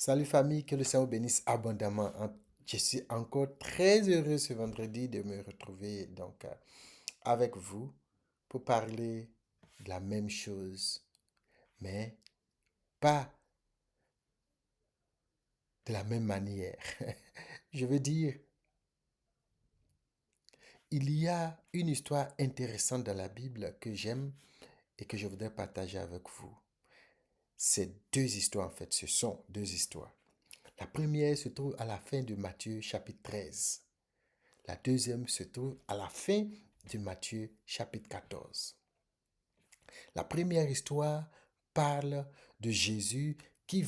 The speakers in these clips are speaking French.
Salut famille, que le Seigneur vous bénisse abondamment. Je suis encore très heureux ce vendredi de me retrouver avec vous pour parler de la même chose, mais pas de la même manière. Je veux dire, il y a une histoire intéressante dans la Bible que j'aime et que je voudrais partager avec vous. C'est deux histoires en fait, ce sont deux histoires. La première se trouve à la fin de Matthieu chapitre 13. La deuxième se trouve à la fin de Matthieu chapitre 14. La première histoire parle de Jésus qui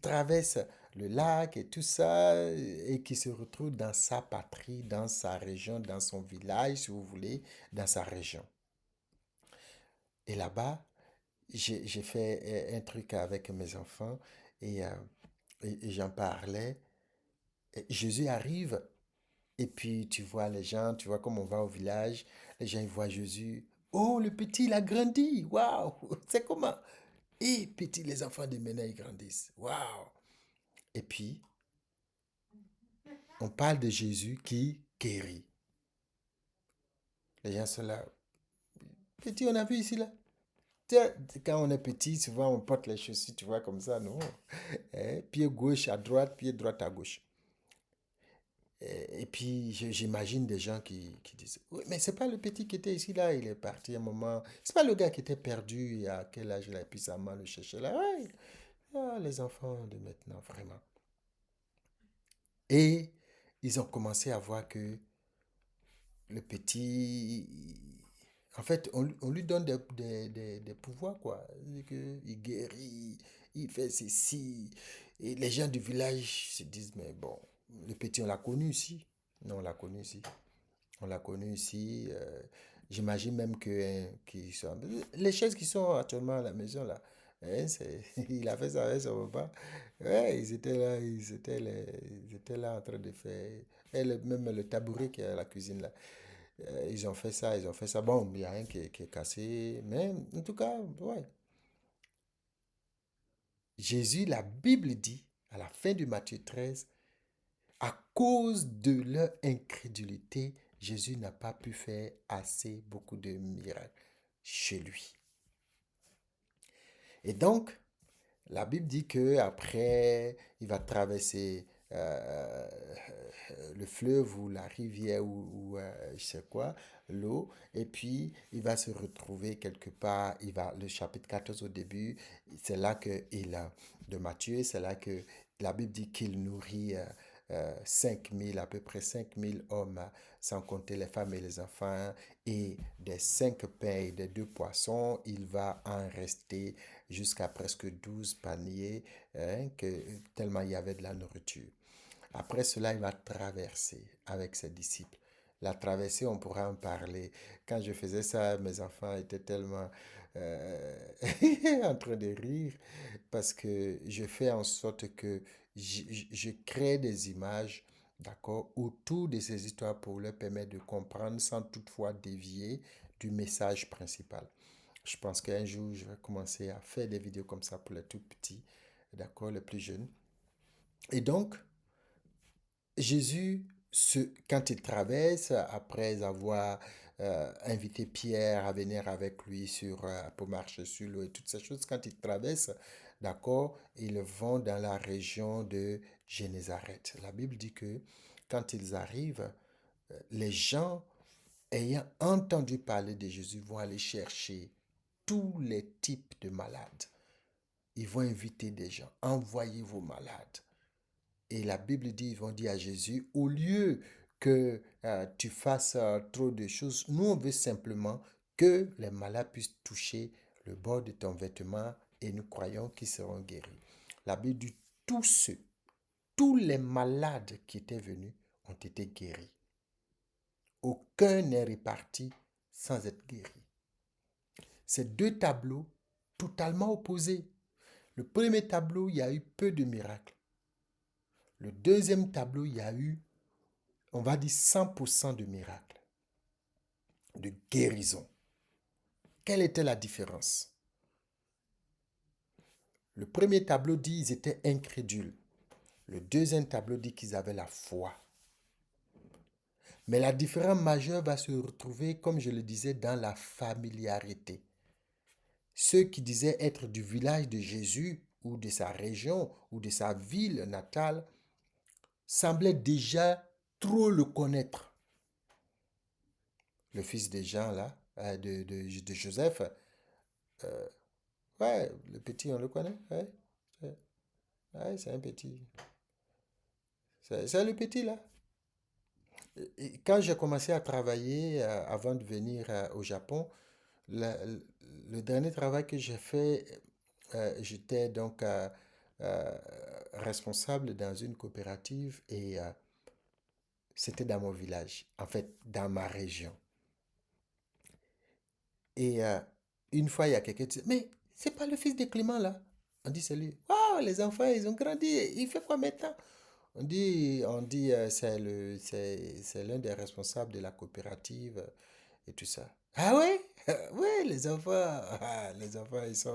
traverse le lac et tout ça, et qui se retrouve dans sa patrie, dans sa région, dans son village, si vous voulez, dans sa région. Et là-bas, j'ai fait un truc avec mes enfants et, euh, et j'en parlais. Et Jésus arrive. Et puis tu vois les gens, tu vois comme on va au village, les gens ils voient Jésus. Oh, le petit, il a grandi. Waouh, c'est comment? Et petit, les enfants de maintenant, ils grandissent. Waouh. Et puis, on parle de Jésus qui guérit. Les gens sont là. Petit, on a vu ici, là. Tiens, quand on est petit, souvent on porte les chaussures, tu vois, comme ça, non? Pied gauche à droite, pied droit à gauche. Et puis, j'imagine des gens qui disent, oui, mais c'est pas le petit qui était ici, là, il est parti un moment. C'est pas le gars qui était perdu, à quel âge il a pu sa main le chercher là. Ouais. Ah, les enfants de maintenant, vraiment. Et ils ont commencé à voir que le petit, en fait, on lui donne des pouvoirs, quoi. Il guérit, il fait ceci. Et les gens du village se disent, mais bon, le petit, on l'a connu ici. Non, on l'a connu ici. On l'a connu ici. J'imagine même que les chaises qui sont actuellement à la maison là, il a fait ça avec son papa. Ouais, ils étaient là, ils étaient là en train de faire. Même le tabouret qui est à la cuisine là. Ils ont fait ça, ils ont fait ça. Bon, il n'y a rien qui est cassé. Mais en tout cas, ouais. Jésus, la Bible dit, à la fin du Matthieu 13, à cause de leur incrédulité, Jésus n'a pas pu faire assez beaucoup de miracles chez lui. Et donc, la Bible dit que après, il va traverser le fleuve ou la rivière ou je sais quoi, l'eau, et puis il va se retrouver quelque part. Le chapitre 14 au début, c'est là que de Matthieu, c'est là que la Bible dit qu'il nourrit 5000, à peu près 5000 hommes, sans compter les femmes et les enfants, et des 5 pains et des 2 poissons, il va en rester jusqu'à presque 12 paniers, tellement il y avait de la nourriture. Après cela, il va traverser avec ses disciples. La traversée, on pourra en parler. Quand je faisais ça, mes enfants étaient tellement euh, en train de rire parce que je fais en sorte que je crée des images, d'accord, autour de ces histoires pour leur permettre de comprendre sans toutefois dévier du message principal. Je pense qu'un jour, je vais commencer à faire des vidéos comme ça pour les tout petits, d'accord, les plus jeunes. Et donc, Jésus, quand il traverse, après avoir invité Pierre à venir avec lui pour marcher sur l'eau et toutes ces choses, quand il traverse, d'accord, ils vont dans la région de Génézareth. La Bible dit que quand ils arrivent, les gens ayant entendu parler de Jésus vont aller chercher tous les types de malades. Ils vont inviter des gens, envoyez vos malades. Et la Bible dit, ils vont dire à Jésus, au lieu que tu fasses trop de choses, nous on veut simplement que les malades puissent toucher le bord de ton vêtement et nous croyons qu'ils seront guéris. La Bible dit, tous les malades qui étaient venus ont été guéris. Aucun n'est reparti sans être guéri. Ces deux tableaux totalement opposés. Le premier tableau, il y a eu peu de miracles. Le deuxième tableau, il y a eu, on va dire, 100% de miracles, de guérison. Quelle était la différence? Le premier tableau dit qu'ils étaient incrédules. Le deuxième tableau dit qu'ils avaient la foi. Mais la différence majeure va se retrouver, comme je le disais, dans la familiarité. Ceux qui disaient être du village de Jésus ou de sa région ou de sa ville natale semblaient déjà trop le connaître. Le fils de Jean, là, de Joseph, ouais, le petit, on le connaît, ouais, c'est un petit. C'est le petit, là. Et quand j'ai commencé à travailler avant de venir au Japon, le dernier travail que j'ai fait, j'étais donc euh, responsable dans une coopérative et c'était dans mon village, en fait, dans ma région. Et une fois, il y a quelqu'un qui dit, mais c'est pas le fils de Clément là. On dit, c'est lui. Waouh, les enfants, ils ont grandi. Il fait quoi maintenant? On dit c'est l'un des responsables de la coopérative et tout ça. Ah ouais? Ouais, les enfants, ils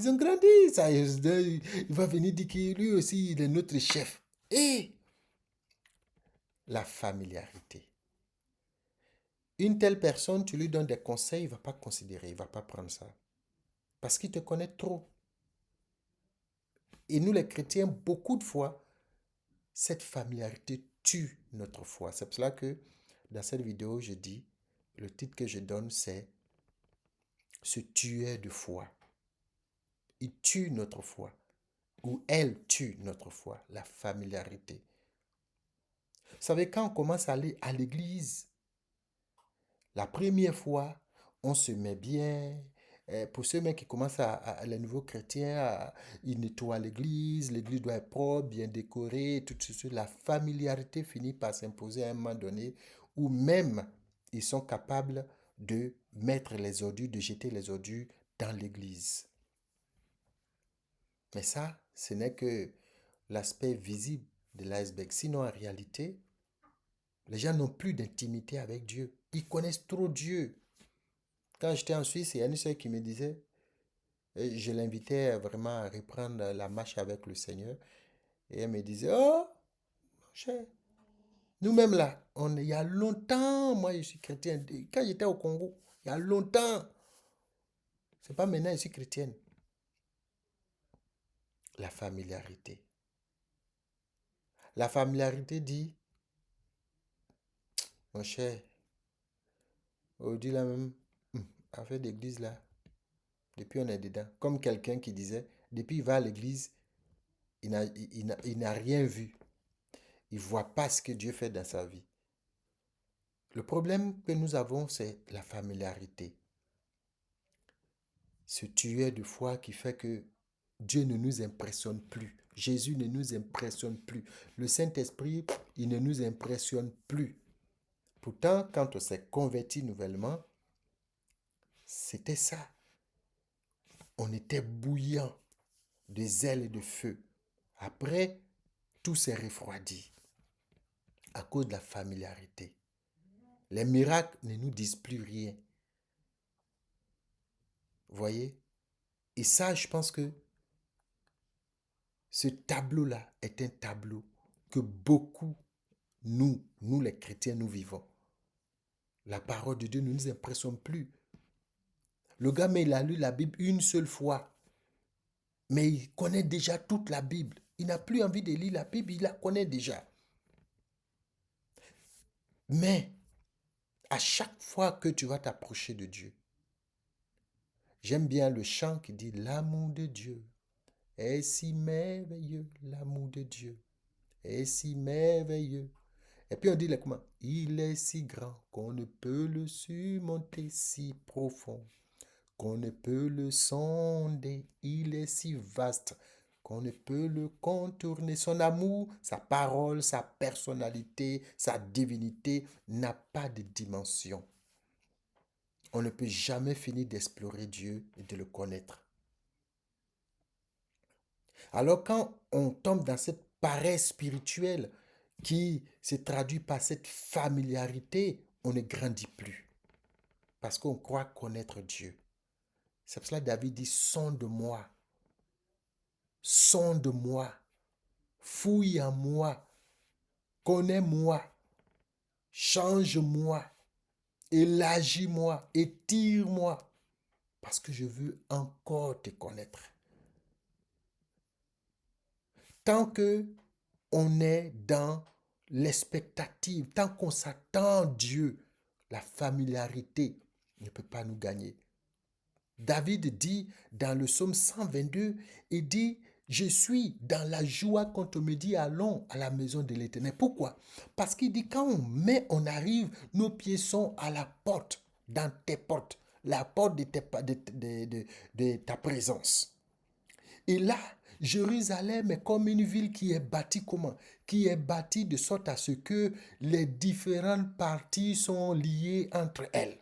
ont grandi. Ça, il va venir dire que lui aussi, il est notre chef. Et la familiarité. Une telle personne, tu lui donnes des conseils, il ne va pas considérer, il ne va pas prendre ça. Parce qu'il te connaît trop. Et nous, les chrétiens, beaucoup de fois, cette familiarité tue notre foi. C'est pour cela que dans cette vidéo, je dis, le titre que je donne, c'est Ce tueur de foi. Il tue notre foi. Ou elle tue notre foi. La familiarité. Vous savez, quand on commence à aller à l'église, la première fois, on se met bien. Pour ceux qui commencent les nouveaux chrétiens, ils nettoient l'église doit être propre, bien décorée, tout ceci. La familiarité finit par s'imposer à un moment donné où même ils sont capables de mettre les ordures, de jeter les ordures dans l'église. Mais ça, ce n'est que l'aspect visible de l'iceberg. Sinon, en réalité, les gens n'ont plus d'intimité avec Dieu. Ils connaissent trop Dieu. Quand j'étais en Suisse, il y a une soeur qui me disait, et je l'invitais vraiment à reprendre la marche avec le Seigneur. Et elle me disait, oh, mon cher, nous-mêmes là, il y a longtemps, moi je suis chrétien. Quand j'étais au Congo, il y a longtemps. C'est pas maintenant, je suis chrétienne. La familiarité. La familiarité dit, mon cher, aujourd'hui là même, affaire d'église là, depuis on est dedans. Comme quelqu'un qui disait, depuis il va à l'église, il n'a rien vu. Il ne voit pas ce que Dieu fait dans sa vie. Le problème que nous avons, c'est la familiarité. Ce tueur de foi qui fait que Dieu ne nous impressionne plus. Jésus ne nous impressionne plus. Le Saint-Esprit, il ne nous impressionne plus. Pourtant, quand on s'est converti nouvellement, c'était ça. On était bouillant de zèle et de feu. Après, tout s'est refroidi à cause de la familiarité. Les miracles ne nous disent plus rien. Vous voyez? Et ça, je pense que ce tableau-là est un tableau que beaucoup, nous les chrétiens, nous vivons. La parole de Dieu ne nous impressionne plus. Le gars, mais il a lu la Bible une seule fois. Mais il connaît déjà toute la Bible. Il n'a plus envie de lire la Bible, il la connaît déjà. Mais à chaque fois que tu vas t'approcher de Dieu, j'aime bien le chant qui dit l'amour de Dieu est si merveilleux, l'amour de Dieu est si merveilleux. Et puis on dit comment? Il est si grand qu'on ne peut le surmonter, si profond qu'on ne peut le sonder. Il est si vaste qu'on ne peut le contourner. Son amour, sa parole, sa personnalité, sa divinité n'a pas de dimension. On ne peut jamais finir d'explorer Dieu et de le connaître. Alors quand on tombe dans cette paresse spirituelle qui se traduit par cette familiarité, on ne grandit plus parce qu'on croit connaître Dieu. C'est pour cela que David dit, sonde-moi. sonde-moi, fouille en moi, connais-moi, change-moi, élargis-moi, étire-moi, parce que je veux encore te connaître. Tant que on est dans l'expectative, tant qu'on s'attend à Dieu, la familiarité ne peut pas nous gagner. David dit dans le psaume 122, il dit, je suis dans la joie quand on me dit allons à la maison de l'Éternel. Pourquoi? Parce qu'il dit quand on arrive, nos pieds sont à la porte, dans tes portes, la porte de ta présence. Et là, Jérusalem est comme une ville qui est bâtie comment? Qui est bâtie de sorte à ce que les différentes parties sont liées entre elles.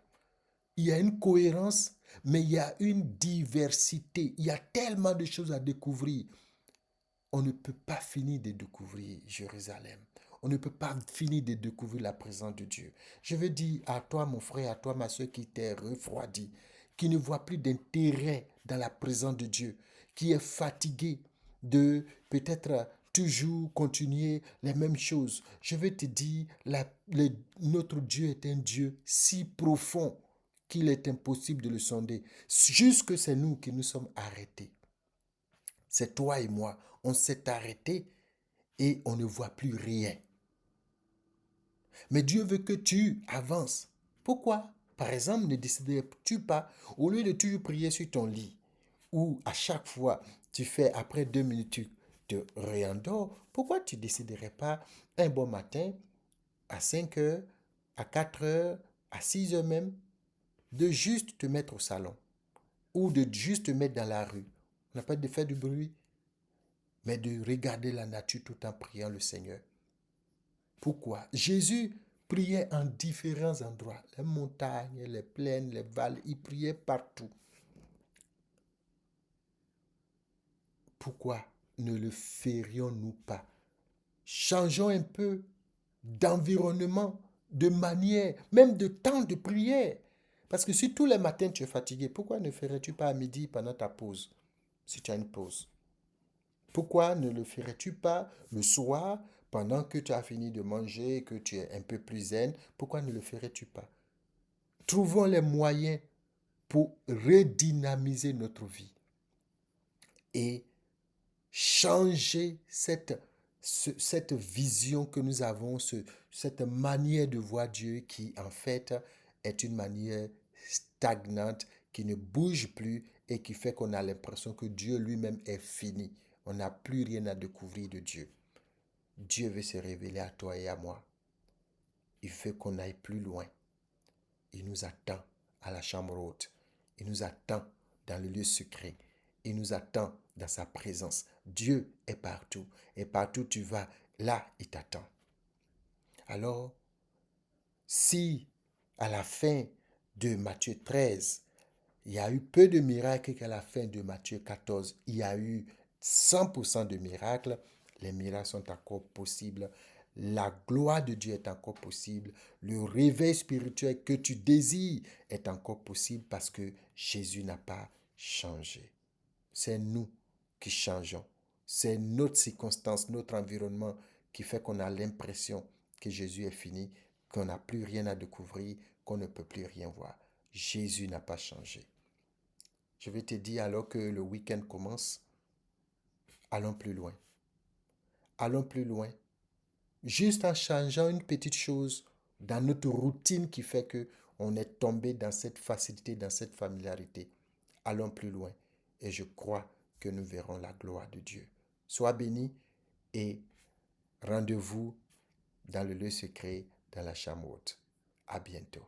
Il y a une cohérence, mais il y a une diversité. Il y a tellement de choses à découvrir. On ne peut pas finir de découvrir Jérusalem. On ne peut pas finir de découvrir la présence de Dieu. Je veux dire à toi, mon frère, à toi, ma soeur, qui t'est refroidi, qui ne voit plus d'intérêt dans la présence de Dieu, qui est fatigué de peut-être toujours continuer les mêmes choses. Je veux te dire, notre Dieu est un Dieu si profond qu'il est impossible de le sonder. Jusque c'est nous qui nous sommes arrêtés. C'est toi et moi. On s'est arrêté et on ne voit plus rien. Mais Dieu veut que tu avances. Pourquoi? Par exemple, ne déciderais-tu pas, au lieu de toujours prier sur ton lit, ou à chaque fois tu fais après 2 minutes, tu te réendors, pourquoi tu ne déciderais pas un bon matin, à 5 heures, à 4 heures, à 6 heures même, de juste te mettre au salon, ou de juste te mettre dans la rue. On n'a pas de faire du bruit, mais de regarder la nature tout en priant le Seigneur. Pourquoi? Jésus priait en différents endroits, les montagnes, les plaines, les vallées, il priait partout. Pourquoi ne le ferions-nous pas? Changeons un peu d'environnement, de manière, même de temps de prière. Parce que si tous les matins tu es fatigué, pourquoi ne ferais-tu pas à midi pendant ta pause, si tu as une pause? Pourquoi ne le ferais-tu pas le soir, pendant que tu as fini de manger, que tu es un peu plus zen? Pourquoi ne le ferais-tu pas? Trouvons les moyens pour redynamiser notre vie et changer cette vision que nous avons, cette manière de voir Dieu qui en fait est une manière stagnante, qui ne bouge plus et qui fait qu'on a l'impression que Dieu lui-même est fini. On n'a plus rien à découvrir de Dieu. Dieu veut se révéler à toi et à moi. Il fait qu'on aille plus loin. Il nous attend à la chambre haute. Il nous attend dans le lieu secret. Il nous attend dans sa présence. Dieu est partout. Et partout où tu vas, là, il t'attend. Alors, si à la fin de Matthieu 13, il y a eu peu de miracles qu'à la fin de Matthieu 14, il y a eu 100% de miracles, les miracles sont encore possibles. La gloire de Dieu est encore possible. Le réveil spirituel que tu désires est encore possible parce que Jésus n'a pas changé. C'est nous qui changeons. C'est notre circonstance, notre environnement qui fait qu'on a l'impression que Jésus est fini, qu'on n'a plus rien à découvrir, qu'on ne peut plus rien voir. Jésus n'a pas changé. Je vais te dire alors que le week-end commence, allons plus loin. Allons plus loin. Juste en changeant une petite chose dans notre routine qui fait que on est tombé dans cette facilité, dans cette familiarité. Allons plus loin. Et je crois que nous verrons la gloire de Dieu. Sois béni et rendez-vous dans le lieu secret, dans la chambre haute. À bientôt.